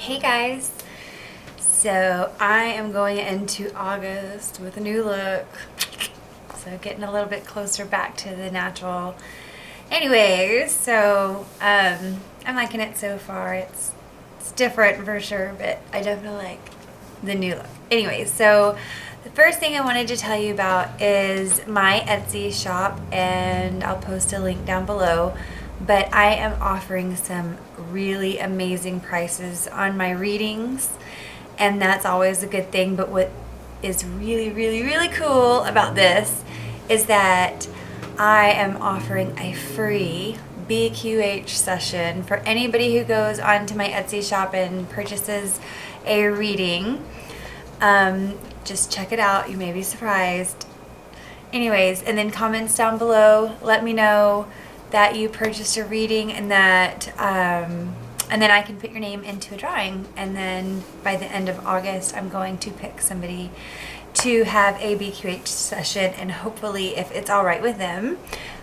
Hey guys, so I am going into August with a new look, so getting a little bit closer back to the natural. Anyways, so I'm liking it so far. It's different for sure, but I definitely like the new look. Anyways, so the first thing I wanted to tell you about is my Etsy shop, and I'll post a link down below. But I am offering some really amazing prices on my readings, and that's always a good thing. But what is really, really, really cool about this is that I am offering a free BQH session for anybody who goes onto my Etsy shop and purchases a reading. Just check it out. You may be surprised. Anyways, and then comments down below. Let me know that you purchased a reading, and that and then I can put your name into a drawing, and then by the end of August I'm going to pick somebody to have a BQH session, and hopefully, if it's all right with them,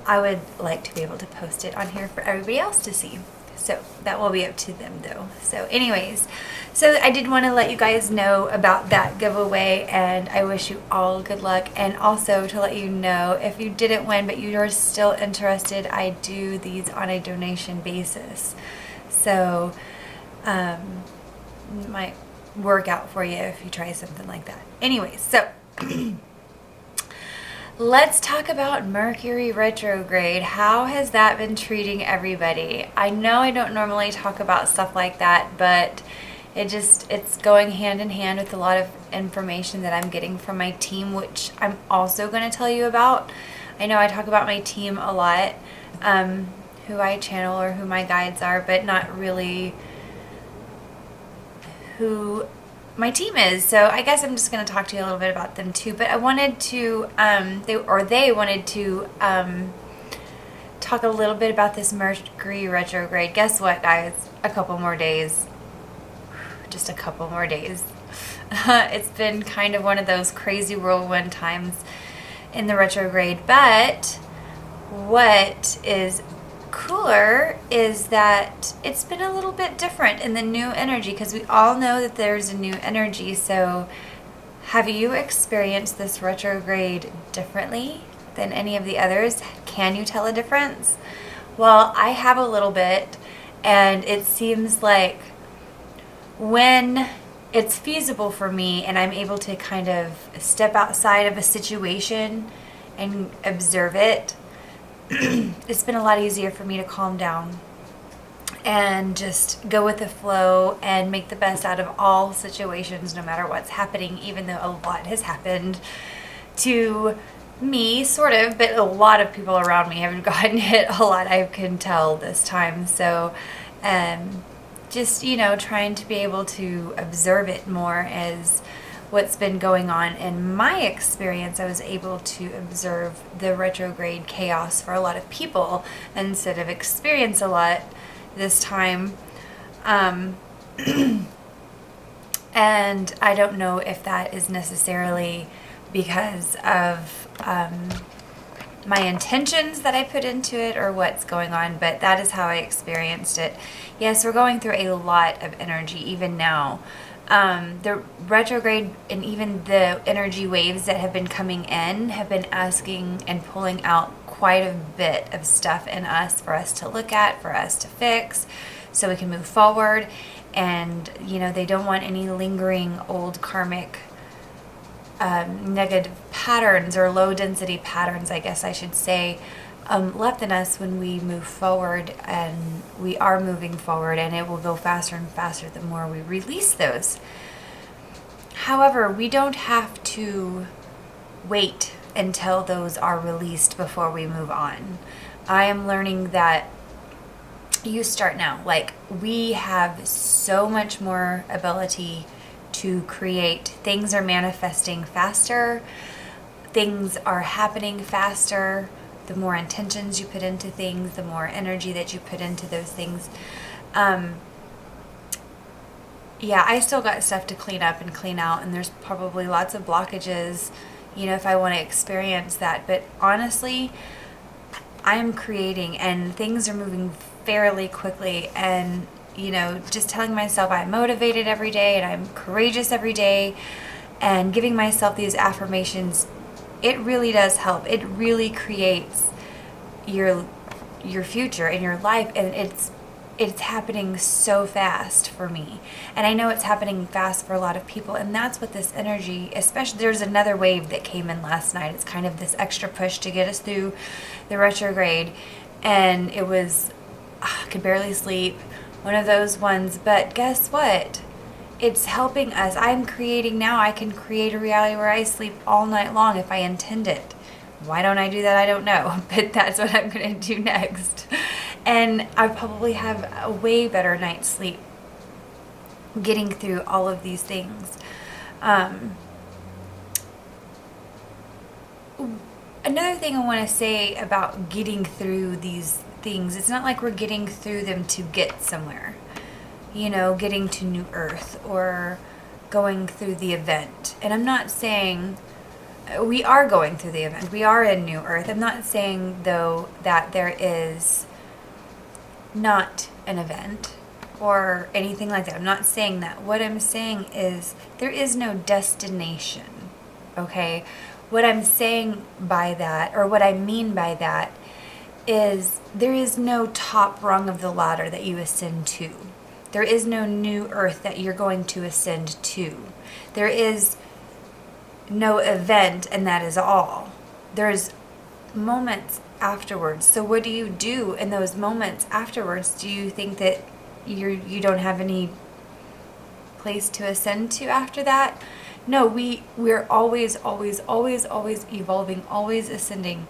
I would like to be able to post it on here for everybody else to see. So that will be up to them though. So anyways, so I did want to let you guys know about that giveaway, and I wish you all good luck. And also to let you know, if you didn't win but you're still interested, I do these on a donation basis. So it might work out for you if you try something like that. Anyways, so let's talk about Mercury retrograde. How has that been treating everybody? I know I don't normally talk about stuff like that, but it's going hand in hand with a lot of information that I'm getting from my team, which I'm also going to tell you about. I know I talk about my team a lot, who I channel or who my guides are, but not really who my team is. So I guess I'm just going to talk to you a little bit about them too. But I wanted to, they wanted to talk a little bit about this Mercury retrograde. Guess what, guys? A couple more days. Just a couple more days. It's been kind of one of those crazy whirlwind times in the retrograde. But what is cooler is that it's been a little bit different in the new energy, because we all know that there's a new energy. So have you experienced this retrograde differently than any of the others? Can you tell a difference? Well, I have a little bit, and it seems like when it's feasible for me and I'm able to kind of step outside of a situation and observe it, it's been a lot easier for me to calm down and just go with the flow and make the best out of all situations, no matter what's happening, even though a lot has happened to me, sort of, but a lot of people around me have gotten hit a lot, I can tell, this time. So just, trying to be able to observe it more as what's been going on. In my experience, I was able to observe the retrograde chaos for a lot of people instead of experience a lot this time. And I don't know if that is necessarily because of my intentions that I put into it or what's going on, but that is how I experienced it. Yes, we're going through a lot of energy even now. The retrograde and even the energy waves that have been coming in have been asking and pulling out quite a bit of stuff in us for us to look at, for us to fix, so we can move forward. And, they don't want any lingering old karmic negative patterns, or low density patterns, I guess I should say, left in us when we move forward. And we are moving forward, and it will go faster and faster the more we release those. However, we don't have to wait until those are released before we move on. I am learning that you start now. Like, we have so much more ability to create. Things are manifesting faster. Things are happening faster. The more intentions you put into things, the more energy that you put into those things. I still got stuff to clean up and clean out, and there's probably lots of blockages, if I want to experience that. But honestly, I'm creating, and things are moving fairly quickly, and just telling myself I'm motivated every day and I'm courageous every day, and giving myself these affirmations, it really does help. It really creates your future and your life, and it's happening so fast for me, and I know it's happening fast for a lot of people. And that's what this energy, especially, there's another wave that came in last night. It's kind of this extra push to get us through the retrograde, and it was, I could barely sleep, one of those ones. But guess what? It's helping us. I'm creating now. I can create a reality where I sleep all night long if I intend it. Why don't I do that? I don't know, but that's what I'm going to do next. And I probably have a way better night's sleep getting through all of these things. Another thing I want to say about getting through these things, it's not like we're getting through them to get somewhere. Getting to New Earth or going through the event. And I'm not saying we are going through the event. We are in New Earth. I'm not saying, though, that there is not an event or anything like that. I'm not saying that. What I'm saying is there is no destination, okay? What I'm saying by that, or what I mean by that, is there is no top rung of the ladder that you ascend to. There is no New Earth that you're going to ascend to. There is no event, and that is all. There's moments afterwards. So what do you do in those moments afterwards? Do you think that you don't have any place to ascend to after that? No, we're always evolving, always ascending.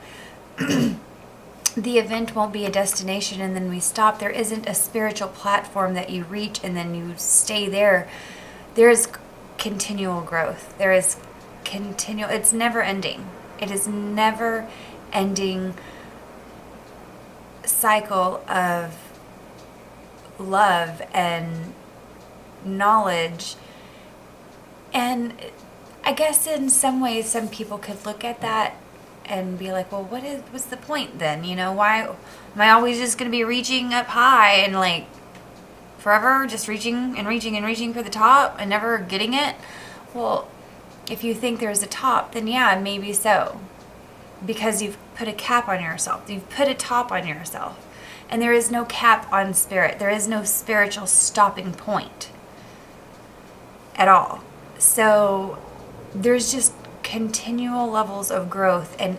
The event won't be a destination and then we stop. There isn't a spiritual platform that you reach and then you stay there. There is continual growth. There is continual, it's never ending. It is never ending cycle of love and knowledge. And I guess in some ways, some people could look at that and be like, well, what's the point then? Why am I always just going to be reaching up high and like forever just reaching and reaching and reaching for the top and never getting it? Well, if you think there's a top, then yeah, maybe so. Because you've put a cap on yourself. You've put a top on yourself. And there is no cap on spirit. There is no spiritual stopping point at all. So there's just continual levels of growth, and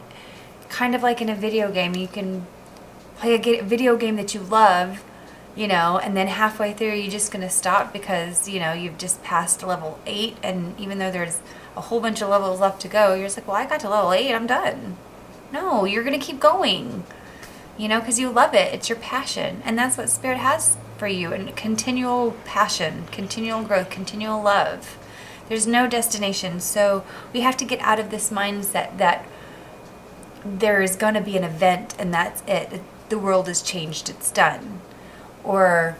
kind of like in a video game, you can play a video game that you love, and then halfway through you're just going to stop because, you've just passed level 8, and even though there's a whole bunch of levels left to go, you're just like, well, I got to level 8, I'm done. No, you're going to keep going, because you love it. It's your passion, and that's what Spirit has for you, and continual passion, continual growth, continual love. There's no destination. So we have to get out of this mindset that there is going to be an event and that's it. The world has changed. It's done. Or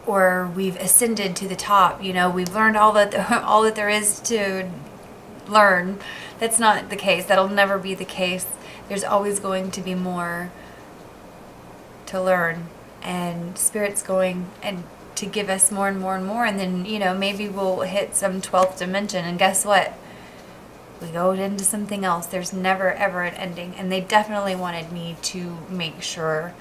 we've ascended to the top. We've learned all that there is to learn. That's not the case. That'll never be the case. There's always going to be more to learn, and Spirit's going and to give us more and more and more, and then maybe we'll hit some 12th dimension, and guess what, we go into something else. There's never ever an ending, and they definitely wanted me to make sure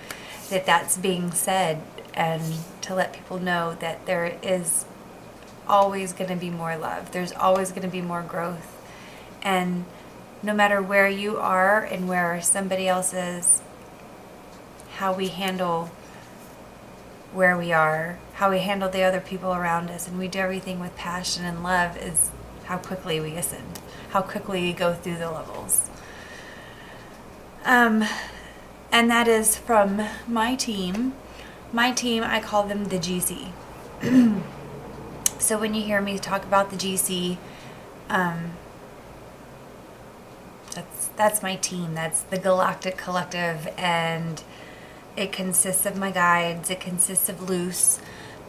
that that's being said and to let people know that there is always going to be more love. There's always going to be more growth, and no matter where you are and where somebody else is, how we handle where we are, how we handle the other people around us, and we do everything with passion and love, is how quickly we ascend, how quickly we go through the levels. And that is from my team. My team, I call them the GC. So when you hear me talk about the GC, that's my team. That's the Galactic Collective, and it consists of my guides. It consists of Luce.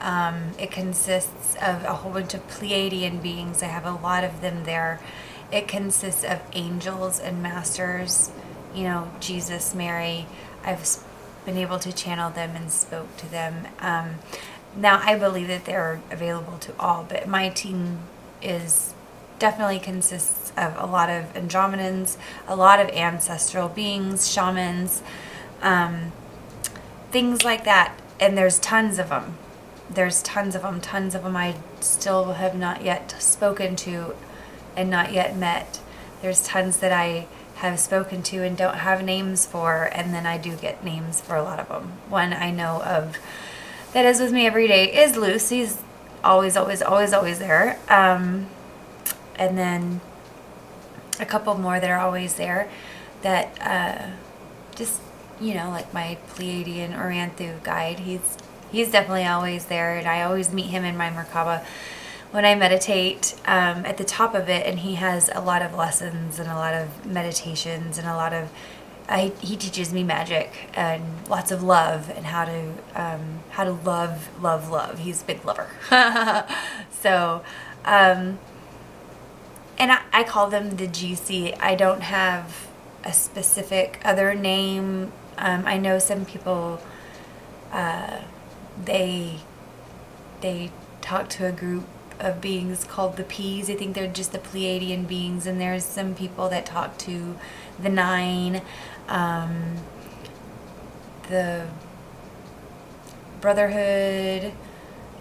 It consists of a whole bunch of Pleiadian beings. I have a lot of them there. It consists of angels and masters, Jesus, Mary. I have been able to channel them and spoke to them. Now I believe that they're available to all, but my team is definitely consists of a lot of Andromedans, a lot of ancestral beings, shamans, things like that. And there's tons of them. There's tons of them I still have not yet spoken to and not yet met. There's tons that I have spoken to and don't have names for, and then I do get names for a lot of them. One I know of that is with me every day is Luce. He's always there. And then a couple more that are always there that just, you know, like my Pleiadian Oranthu guide. He's definitely always there, and I always meet him in my Merkaba when I meditate at the top of it, and he has a lot of lessons and a lot of meditations and a lot of he teaches me magic and lots of love and how to love. He's a big lover. So and I call them the GC. I don't have a specific other name. I know some people they talk to a group of beings called the P's. I think they're just the Pleiadian beings, and there's some people that talk to the 9, the Brotherhood,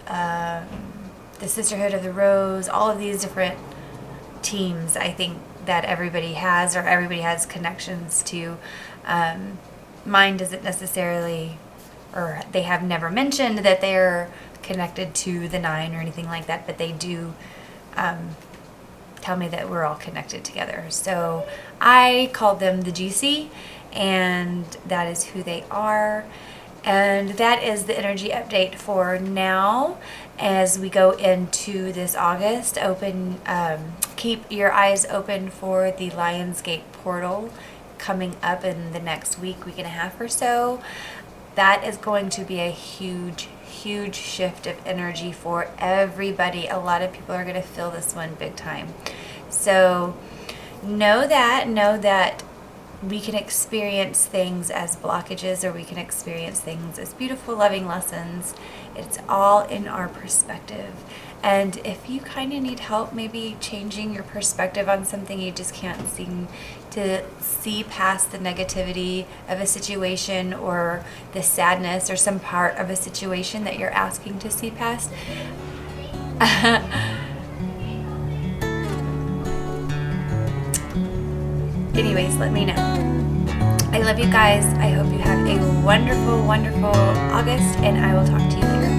the Sisterhood of the Rose, all of these different teams I think that everybody has, or everybody has connections to. Mine doesn't necessarily, or they have never mentioned that they're connected to the 9 or anything like that, but they do tell me that we're all connected together. So I call them the GC, and that is who they are. And that is the energy update for now. As we go into this August, keep your eyes open for the Lionsgate portal coming up in the next week and a half or so. That is going to be a huge shift of energy for everybody. A lot of people are going to feel this one big time. So know that we can experience things as blockages, or we can experience things as beautiful, loving lessons. It's all in our perspective. And if you kind of need help maybe changing your perspective on something, you just can't seem to see past the negativity of a situation or the sadness or some part of a situation that you're asking to see past, anyways, let me know. I love you guys. I hope you have a wonderful August, and I will talk to you later.